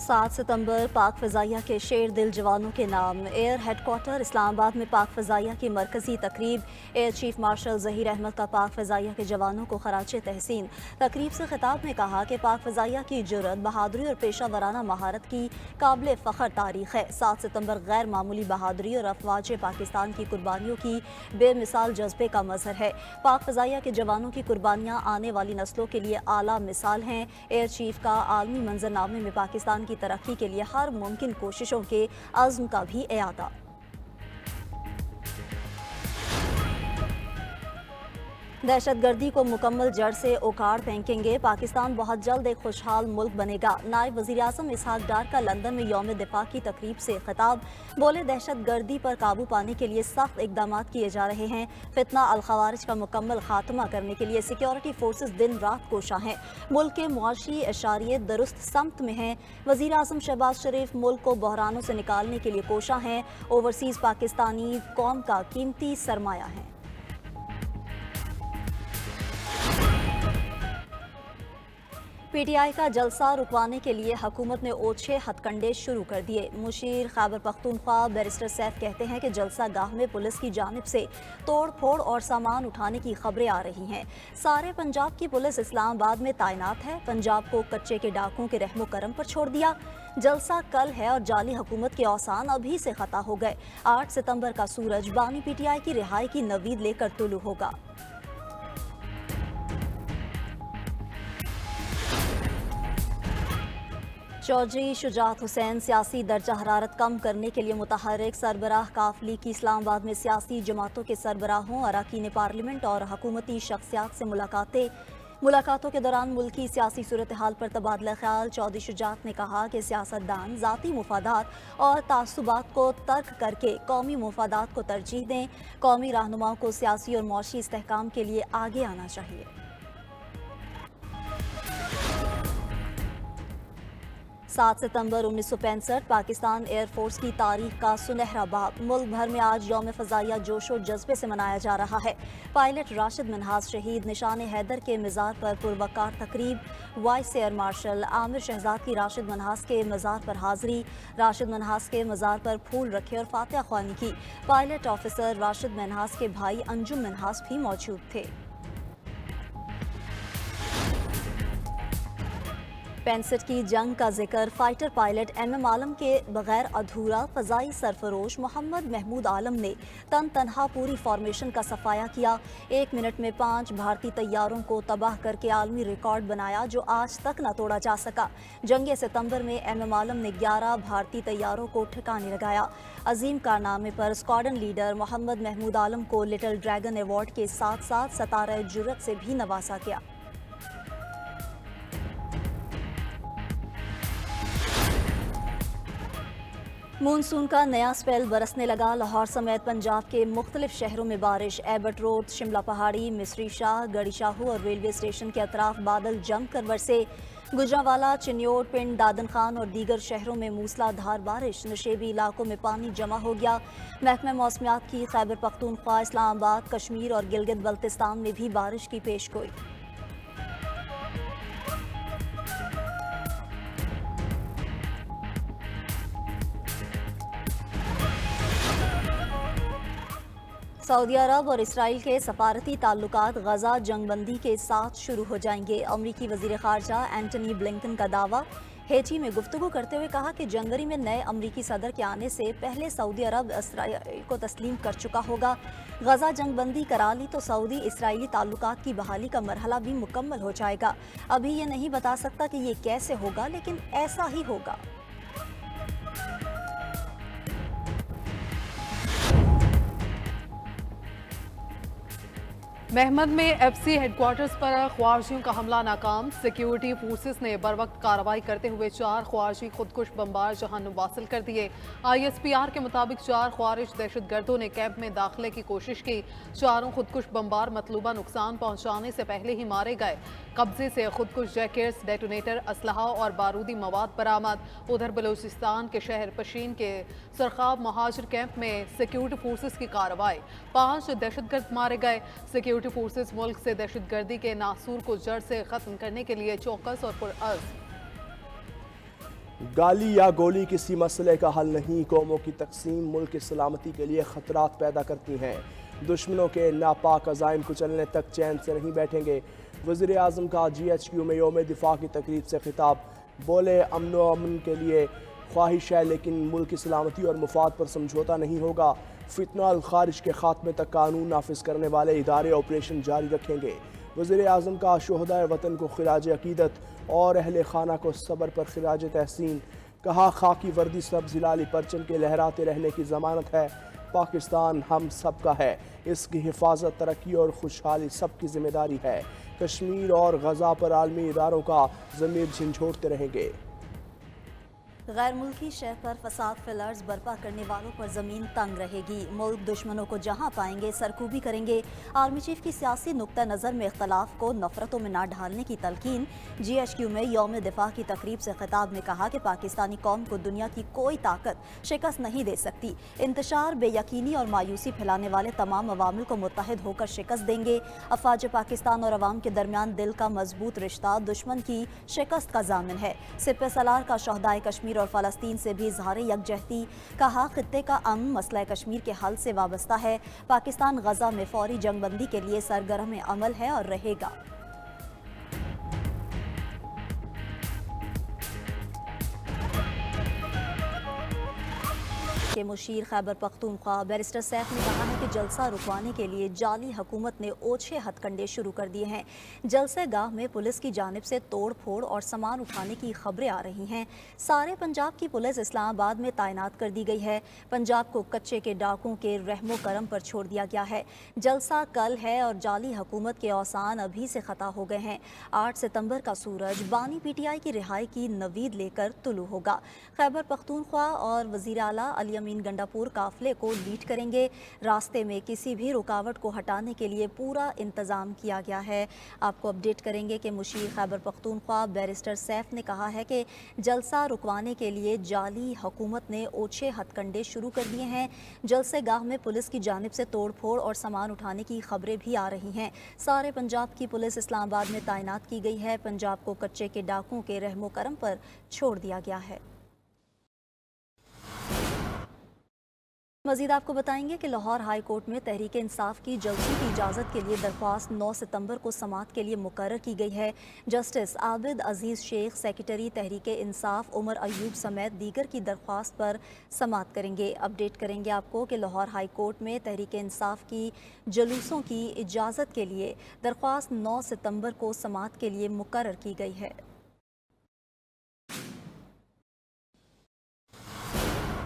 7 सितंबर पाक फ़ज़ाइया के शेर दिल जवानों के नाम एयर हेडक्वार्टर इस्लामाबाद में पाक फ़ज़ाइया की मरकज़ी तकरीब। Air chief marshal Zaheer Ahmad का पाक फ़ज़ाइया के जवानों को खराज तहसीन। तकरीब से खिताब में कहा कि पाक फ़ज़ाइया की जुर्रत, बहादुरी और पेशा वराना महारत की काबिल फ़ख्र तारीख़ है। 7 सितंबर गैर मामूली बहादुरी और अफवाज पाकिस्तान की कुर्बानियों की बेमिसाल जज्बे का मज़हर है। पाक फ़ज़ाइया के जवानों की कुर्बानियाँ आने वाली नस्लों के लिए आला मिसाल हैं। एयर चीफ का आलमी मंजरनामे में पाकिस्तान की तरक्की के लिए हर मुमकिन कोशिशों के अज़्म का भी इआदा। दहशत गर्दी को मुकम्मल जड़ से उखाड़ फेंकेंगे, पाकिस्तान बहुत जल्द एक खुशहाल मुल्क बनेगा। नायब वज़ीर आज़म इसहाक डार का लंदन में यौम दिफा की तकरीब से खिताब। बोले, दहशत गर्दी पर काबू पाने के लिए सख्त इकदाम किए जा रहे हैं। फितना अल खवारिज का मुकम्मल खात्मा करने के लिए सिक्योरिटी फोर्सेस दिन रात कोशा हैं। मुल्क के मुआशी इशारे दुरुस्त समत में हैं। वज़ीर आज़म शहबाज शरीफ मुल्क को बहरानों से निकालने के लिए कोशा हैं। ओवरसीज़ पाकिस्तानी कौम का कीमती सरमाया है। पीटीआई का जलसा रुकवाने के लिए हुकूमत ने ओछे हथकंडे शुरू कर दिए। मुशीर खैबर पख्तूनख्वा बैरिस्टर सैफ कहते हैं कि जलसा गाह में पुलिस की जानिब से तोड़ फोड़ और सामान उठाने की खबरें आ रही हैं। सारे पंजाब की पुलिस इस्लामाबाद में तैनात है। पंजाब को कच्चे के डाकुओं के रहमो करम पर छोड़ दिया। जलसा कल है और जाली हुकूमत के औसान अभी से खता हो गए। 8 सितंबर का सूरज बानी पीटीआई की रिहाई की नवीद लेकर तुलू होगा। चौधरी शुजात हुसैन सियासी दर्जा हरारत कम करने के लिए मुतहर्रिक सरबराह काफ लीग की इस्लामाबाद में सियासी जमातों के सरबराहों, अरकान पार्लियामेंट और हुकूमती शख्सियात से मुलाकातों के दौरान मुल्की सियासी सूरत हाल पर तबादला ख्याल। चौधरी शुजात ने कहा कि सियासतदान ज़ाती मुफादात और तासुबात को तर्क करके कौमी मुफादात को तरजीह दें। कौमी रहनुमाओं को सियासी और मौशी इस्तेहकाम के लिए आगे आना चाहिए। 7 सितंबर 1965 पाकिस्तान एयरफोर्स की तारीख का सुनहरा बाब। मुल्क भर में आज यौम फ़ज़ाइया जोशो जज्बे से मनाया जा रहा है। पायलट राशिद मिन्हाज शहीद, निशान हैदर के मज़ार पर पुरवकार तकरीब। Vice air marshal Aamir Shahzad की राशिद मिन्हाज के मज़ार पर हाज़री। राशिद मिन्हाज के मज़ार पर फूल रखे और फातिहा ख्वानी की। पायलट ऑफिसर राशिद मिन्हाज के भाई अंजुम मिन्हाज भी मौजूद थे। 65 की जंग का जिक्र। फाइटर पायलट MM आलम के बगैर अधूरा। फ़ज़ाई सरफरोश मोहम्मद महमूद आलम ने तनहा पूरी फॉर्मेशन का सफाया किया। 1 मिनट में 5 भारतीय तैयारों को तबाह करके आलमी रिकॉर्ड बनाया जो आज तक न तोड़ा जा सका। जंग सितंबर में MM आलम ने 11 भारतीय तैयारों को ठिकाने लगाया। अजीम कारनामे पर स्क्वाड्रन लीडर मोहम्मद महमूद आलम को लिटिल ड्रैगन अवार्ड के साथ साथ सतारा जुर्रत से भी नवाजा गया। मानसून का नया स्पेल बरसने लगा। लाहौर समेत पंजाब के मुख्तलिफ शहरों में बारिश। एबट रोड, शिमला पहाड़ी, मिसरी शाह, गढ़ी शाहू और रेलवे स्टेशन के अतराफ बादल जम कर बरसे। गुजरांवाला, चिन्योट, पिंड, दादन खान और दीगर शहरों में मूसलाधार बारिश। नशेबी इलाकों में पानी जमा हो गया। महकमा मौसमियात की खैबर पख्तूनख्वा, इस्लामाबाद, कश्मीर और गिलगित बल्तिस्तान में भी बारिश की पेशगोई। सऊदी अरब और इसराइल के सफारती ताल्लुकात गजा जंगबंदी के साथ शुरू हो जाएंगे। अमरीकी वजीर खारजा एंटनी ब्लिंकन का दावा। हेटी में गुफ्तगू करते हुए कहा कि जनवरी में नए अमरीकी सदर के आने से पहले सऊदी अरब इसराइल को तस्लीम कर चुका होगा। गजा जंगबंदी करा ली तो सऊदी इसराइली ताल्लुकात की बहाली का मरहला भी मुकम्मल हो जाएगा। अभी ये नहीं बता सकता कि ये कैसे होगा, लेकिन ऐसा ही होगा। महमद में FC हेडक्वार्टर्स पर ख्वारिजियों का हमला नाकाम। सिक्योरिटी फोर्सेस ने बरवक्त कार्रवाई करते हुए 4 ख्वारिजी खुदकुश बमबार जहन्नुम वासिल कर दिए। ISPR के मुताबिक 4 ख्वारिज दहशत गर्दों ने कैंप में दाखिले की कोशिश की। चारों खुदकुश बमबार मतलूबा नुकसान पहुंचाने से पहले ही मारे गए। कब्जे से खुदकुश जैकेट्स, डेटोनेटर, असलहा और बारूदी मवाद बरामद। उधर बलूचिस्तान के शहर पशीन के सरखाब महाजिर कैंप में सिक्योरिटी फोर्सेस की कार्रवाई। 5 दहशतगर्द मारे गए। सिक्योरिटी फोर्सेस मुल्क से दहशतगर्दी के नासूर को जड़ से खत्म करने के लिए चौकस और पुरअज़्म। گالی یا گولی کسی مسئلے کا حل نہیں، قوموں کی تقسیم ملک کی سلامتی کے لیے خطرات پیدا کرتی ہیں، دشمنوں کے ناپاک عزائم کچلنے تک چین سے نہیں بیٹھیں گے۔ وزیر اعظم کا جی ایچ کیو میں یوم دفاع کی تقریب سے خطاب، بولے امن کے لیے خواہش ہے لیکن ملک کی سلامتی اور مفاد پر سمجھوتہ نہیں ہوگا، فتنہ الخارج کے خاتمے تک قانون نافذ کرنے والے ادارے آپریشن جاری رکھیں گے۔ وزیر اعظم کا شہدائے وطن کو خراج عقیدت اور اہل خانہ کو صبر پر خراج تحسین، کہا خاکی وردی سبز ہلالی پرچم کے لہراتے رہنے کی ضمانت ہے، پاکستان ہم سب کا ہے، اس کی حفاظت، ترقی اور خوشحالی سب کی ذمہ داری ہے، کشمیر اور غزہ پر عالمی اداروں کا ضمیر جھنجھوڑتے رہیں گے۔ غیر ملکی شہر پر فساد فلرز برپا کرنے والوں پر زمین تنگ رہے گی، ملک دشمنوں کو جہاں پائیں گے سرکوبی کریں گے۔ آرمی چیف کی سیاسی نقطہ نظر میں اختلاف کو نفرتوں میں نہ ڈھالنے کی تلقین، جی ایچ کیو میں یوم دفاع کی تقریب سے خطاب میں کہا کہ پاکستانی قوم کو دنیا کی کوئی طاقت شکست نہیں دے سکتی، انتشار، بے یقینی اور مایوسی پھیلانے والے تمام عوامل کو متحد ہو کر شکست دیں گے۔ افواج پاکستان اور عوام کے درمیان دل کا مضبوط رشتہ دشمن کی شکست کا ضامن ہے۔ سپہ سالار کا شہدائے کشمیر اور فلسطین سے بھی اظہار یکجہتی، کہا خطے کا امن مسئلہ کشمیر کے حل سے وابستہ ہے، پاکستان غزہ میں فوری جنگ بندی کے لیے سرگرم عمل ہے اور رہے گا۔ کے مشیر خیبر پختونخوا بیرسٹر سیف نے کہا ہے کہ جلسہ رکوانے کے لیے جعلی حکومت نے اوچھے ہتھ کنڈے شروع کر دیے ہیں، جلسہ گاہ میں پولیس کی جانب سے توڑ پھوڑ اور سامان اٹھانے کی خبریں آ رہی ہیں۔ سارے پنجاب کی پولیس اسلام آباد میں تعینات کر دی گئی ہے، پنجاب کو کچے کے ڈاکوں کے رحم و کرم پر چھوڑ دیا گیا ہے۔ جلسہ کل ہے اور جعلی حکومت کے اوسان ابھی سے خطا ہو گئے ہیں۔ 8 ستمبر کا سورج بانی پی ٹی آئی کی رہائی کی نوید لے کر طلوع ہوگا۔ خیبر پختونخوا اور وزیر اعلیٰ علی امین گنڈا پور قافلے کو لیڈ کریں گے، راستے میں کسی بھی رکاوٹ کو ہٹانے کے لیے پورا انتظام کیا گیا ہے۔ آپ کو اپڈیٹ کریں گے کہ مشیر خیبر پختونخوا بیرسٹر سیف نے کہا ہے کہ جلسہ رکوانے کے لیے جعلی حکومت نے اوچھے ہتھ کنڈے شروع کر دیے ہیں، جلسے گاہ میں پولیس کی جانب سے توڑ پھوڑ اور سامان اٹھانے کی خبریں بھی آ رہی ہیں۔ سارے پنجاب کی پولیس اسلام آباد میں تعینات کی گئی ہے، پنجاب کو کچے کے ڈاکوں کے رحم و کرم پر چھوڑ دیا گیا ہے۔ مزید آپ کو بتائیں گے کہ لاہور ہائی کورٹ میں تحریک انصاف کی جلسے کی اجازت کے لیے درخواست 9 ستمبر کو سماعت کے لیے مقرر کی گئی ہے۔ جسٹس عابد عزیز شیخ سیکریٹری تحریک انصاف عمر ایوب سمیت دیگر کی درخواست پر سماعت کریں گے۔ اپڈیٹ کریں گے آپ کو کہ لاہور ہائی کورٹ میں تحریک انصاف کی جلوسوں کی اجازت کے لیے درخواست 9 ستمبر کو سماعت کے لیے مقرر کی گئی ہے۔